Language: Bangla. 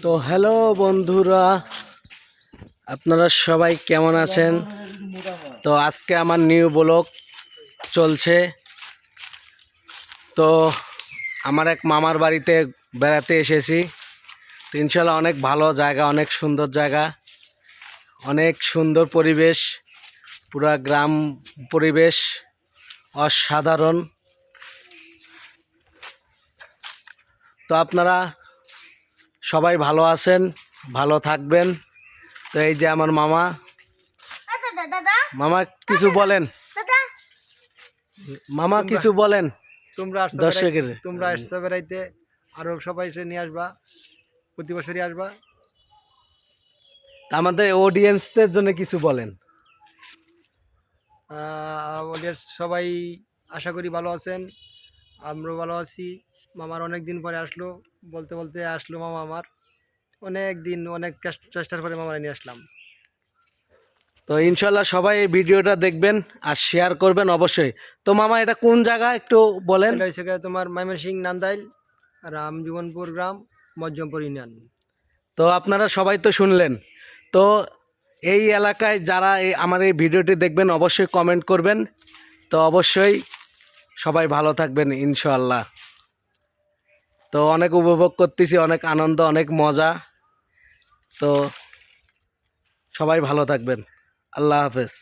তো হ্যালো বন্ধুরা, আপনারা সবাই কেমন আছেন? তো আজকে আমার নিউ ব্লগ চলছে। তো আমার এক মামার বাড়িতে বেড়াতে এসেছি। তো ইনশাল্লাহ অনেক ভালো জায়গা, অনেক সুন্দর জায়গা, অনেক সুন্দর পরিবেশ, পুরা গ্রাম পরিবেশ অসাধারণ। তো আপনারা সবাই ভালো আছেন, ভালো থাকবেন। তো এই যে আমার মামা, মামা কিছু বলেন, মামা কিছু বলেন দর্শকের। তোমরা আসছো বেড়াইতে, আরো সবাই এসে নিয়ে আসবা, প্রতি বছরই আসবা। আমাদের অডিয়েন্সদের জন্য কিছু বলেন। অডিয়েন্স সবাই আশা করি ভালো আছেন, আমরাও ভালো আছি। মামার অনেক দিন পরে আসলো, বলতে বলতে আসলো মামা আমার। অনেক দিন, অনেক চেষ্টার পরে মামারা নিয়ে আসলাম। তো ইনশাল্লাহ সবাই এই ভিডিওটা দেখবেন আর শেয়ার করবেন অবশ্যই। তো মামা এটা কোন জায়গা একটু বলেন। এটা হচ্ছে তোমার ময়মনসিংহ নান্দাইল, রামজীবনপুর গ্রাম, মজ্জমপুর ইউনিয়ন। তো আপনারা সবাই তো শুনলেন। তো এই এলাকায় যারা আমার এই ভিডিওটি দেখবেন অবশ্যই কমেন্ট করবেন। তো অবশ্যই সবাই ভালো থাকবেন ইনশাল্লাহ। তো অনেক উপভোগ করতেছি, অনেক আনন্দ, অনেক মজা। তো সবাই ভালো থাকবেন। আল্লাহ হাফেজ।